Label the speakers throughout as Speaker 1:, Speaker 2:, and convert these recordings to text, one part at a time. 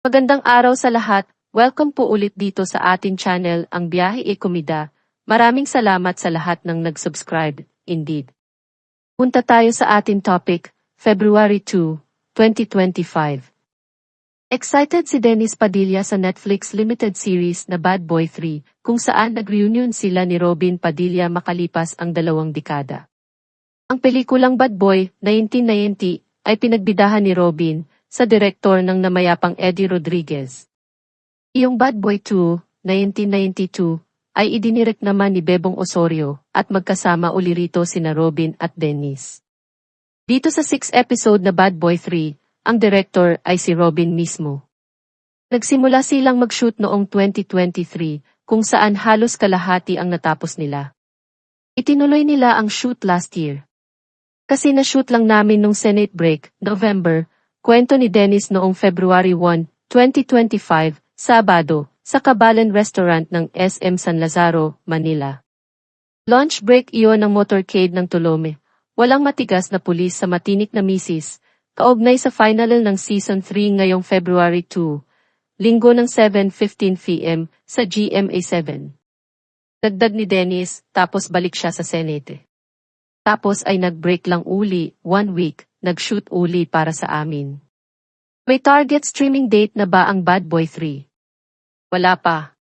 Speaker 1: Magandang araw sa lahat. Welcome po ulit dito sa atin channel, Ang Biyahe e Komida. Maraming salamat sa lahat ng nag-subscribe, indeed. Punta tayo sa atin topic, February 2, 2025. Excited si Dennis Padilla sa Netflix limited series na Bad Boy 3, kung saan nag-reunion sila ni Robin Padilla makalipas ang 2 dekada. Ang pelikulang Bad Boy, 1990, ay pinagbidahan ni Robin, sa direktor ng namayapang Eddie Rodriguez. Iyong Bad Boy 2, 1992, ay idinirect naman ni Bebong Osorio, at magkasama uli rito sina Robin at Dennis. Dito sa 6 episode na Bad Boy 3, ang director ay si Robin mismo. Nagsimula silang mag-shoot noong 2023, kung saan halos kalahati ang natapos nila. Itinuloy nila ang shoot last year. Kasi na-shoot lang namin nung Senate break, November, kwento ni Dennis noong February 1, 2025, Sabado, sa Kabalan Restaurant ng SM San Lazaro, Manila. Lunch break iyon ng motorcade ng Tulome. Walang matigas na pulis sa matinik na misis, kaugnay sa final ng Season 3 ngayong February 2, linggo ng 7:15 p.m. sa GMA 7. Dagdag ni Dennis, tapos balik siya sa Senate. Tapos ay nag-break lang uli, 1 week, nag-shoot uli para sa amin. May target streaming date na ba ang Bad Boy 3? Wala pa.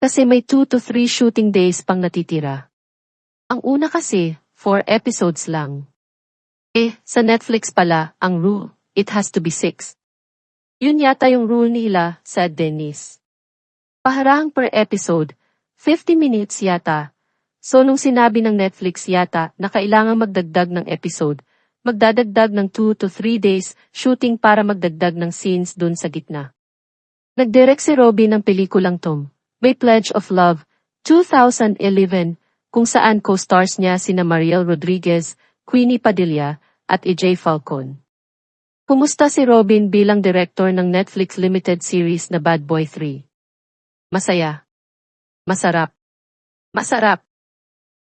Speaker 1: Kasi may 2 to 3 shooting days pang natitira. Ang una kasi, 4 episodes lang. Sa Netflix pala, ang rule, it has to be 6. Yun yata yung rule nila, said Dennis. Paharahang per episode, 50 minutes yata. So nung sinabi ng Netflix yata na kailangang magdagdag ng episode, magdadagdag ng 2 to 3 days shooting para magdagdag ng scenes dun sa gitna. Nagdirect si Robin ng pelikulang Tom, May Pledge of Love, 2011, kung saan co-stars niya sina Mariel Rodriguez, Queenie Padilla, at EJ Falcon. Kumusta si Robin bilang director ng Netflix limited series na Bad Boy 3? Masaya. Masarap. Masarap.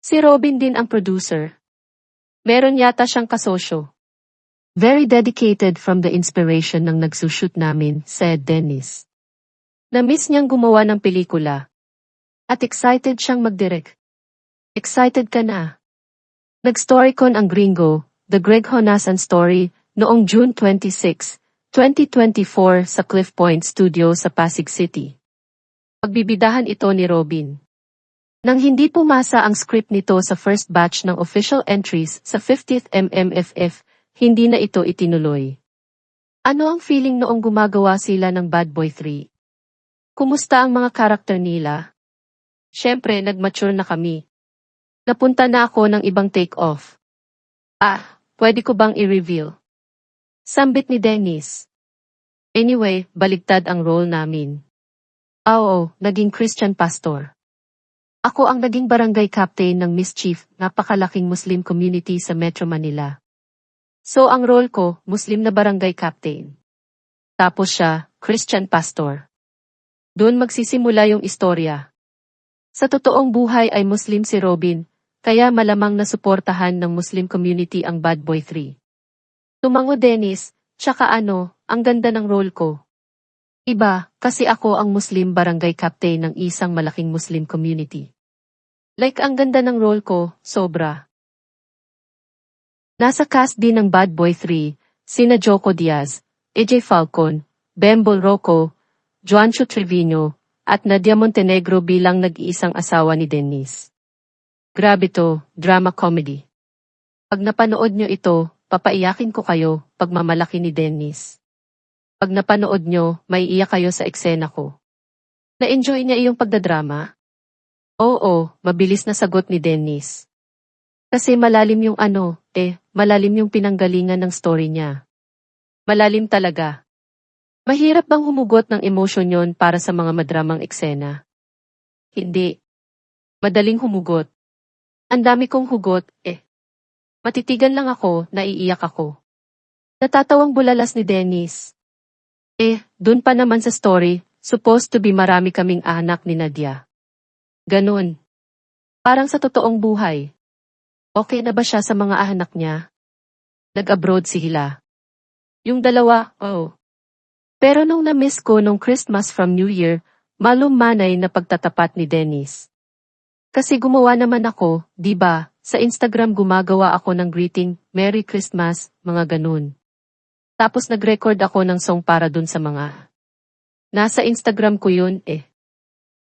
Speaker 1: Si Robin din ang producer. Meron yata siyang kasosyo. Very dedicated from the inspiration ng nagsushoot namin, said Dennis. Na-miss niyang gumawa ng pelikula. At excited siyang mag-direct. Excited ka na? Nag-storycon ang Gringo, The Greg Honasan Story, noong June 26, 2024 sa Cliff Point Studio sa Pasig City. Pagbibidahan ito ni Robin. Nang hindi pumasa ang script nito sa first batch ng official entries sa 50th MMFF, hindi na ito itinuloy. Ano ang feeling noong gumagawa sila ng Bad Boy 3? Kumusta ang mga karakter nila? Siyempre, nag-mature na kami. Napunta na ako ng ibang take-off. Pwede ko bang i-reveal? Sambit ni Dennis. Anyway, baligtad ang role namin. Naging Christian pastor. Ako ang naging barangay captain ng Mischief, napakalaking Muslim community sa Metro Manila. So ang role ko, Muslim na barangay captain. Tapos siya, Christian pastor. Doon magsisimula yung istorya. Sa totoong buhay ay Muslim si Robin, kaya malamang nasuportahan ng Muslim community ang Bad Boy 3. Tumango Dennis, tsaka ang ganda ng role ko. Iba, kasi ako ang Muslim barangay captain ng isang malaking Muslim community. Like ang ganda ng role ko, sobra. Nasa cast din ng Bad Boy 3, sina Joko Diaz, EJ Falcon, Bembol Rocco, Juancho Trevino, at Nadia Montenegro bilang nag-iisang asawa ni Dennis. Grabe to, drama comedy. Pag napanood nyo ito, papaiyakin ko kayo, pagmamalaki ni Dennis. Pag napanood nyo, maiiyak kayo sa eksena ko. Na-enjoy niya iyong pagdadrama? Oo, mabilis na sagot ni Dennis. Kasi malalim yung malalim yung pinanggalingan ng story niya. Malalim talaga. Mahirap bang humugot ng emosyon yon para sa mga madramang eksena? Hindi. Madaling humugot. Ang dami kong hugot, Matitigan lang ako, naiiyak ako. Natatawang bulalas ni Dennis. Dun pa naman sa story, supposed to be marami kaming anak ni Nadia. Ganon. Parang sa totoong buhay. Okay na ba siya sa mga anak niya? Nag-abroad si Hila. Yung dalawa, Pero nung na-miss ko nung Christmas from New Year, malumanay na pagtatapat ni Dennis. Kasi gumawa naman ako, di ba? Sa Instagram gumagawa ako ng greeting, Merry Christmas, mga ganun. Tapos nag-record ako ng song para dun sa mga. Nasa Instagram ko yun eh.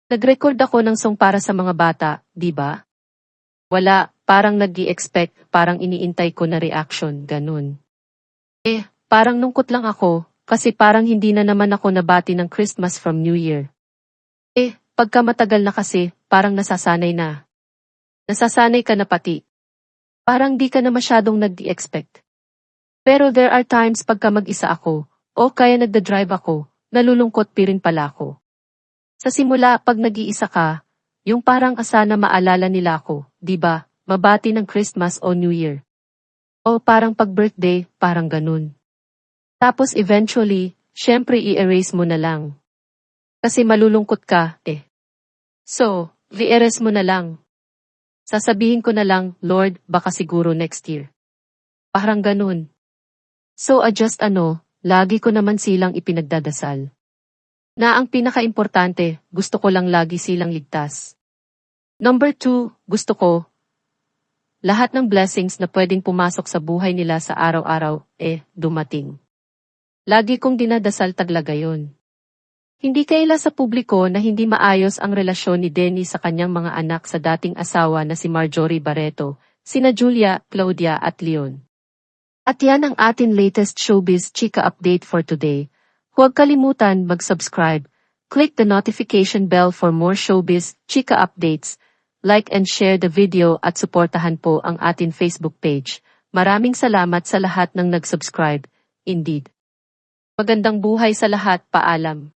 Speaker 1: Nag-record ako ng song para sa mga bata, di ba? Wala, parang nag-i-expect, parang iniintay ko na reaction, ganun. Parang nungkot lang ako, kasi parang hindi na naman ako nabati ng Christmas from New Year. Pagka matagal na kasi, parang nasasanay na. Nasasanay ka na pati. Parang di ka na masyadong nag-i-expect. Pero there are times pagka mag-isa ako, o kaya nagda-drive ako, nalulungkot pa rin pala ako. Sa simula, pag nag-iisa ka, yung parang asana maalala nila ako, di ba? Mabati ng Christmas o New Year. O parang pag birthday, parang ganun. Tapos eventually, syempre i-erase mo na lang. Kasi malulungkot ka, So, i-erase mo na lang. Sasabihin ko na lang, Lord, baka siguro next year. Parang ganun. So adjust lagi ko naman silang ipinagdadasal. Na ang pinaka-importante, gusto ko lang lagi silang ligtas. Number 2, gusto ko, lahat ng blessings na pwedeng pumasok sa buhay nila sa araw-araw, dumating. Lagi kong dinadasal talaga yun. Hindi kaila sa publiko na hindi maayos ang relasyon ni Denny sa kanyang mga anak sa dating asawa na si Marjorie Barreto, sina Julia, Claudia at Leon. At yan ang atin latest showbiz chika update for today. Huwag kalimutan mag-subscribe, click the notification bell for more showbiz chika updates, like and share the video at suportahan po ang atin Facebook page. Maraming salamat sa lahat ng nag-subscribe. Indeed. Magandang buhay sa lahat, paalam.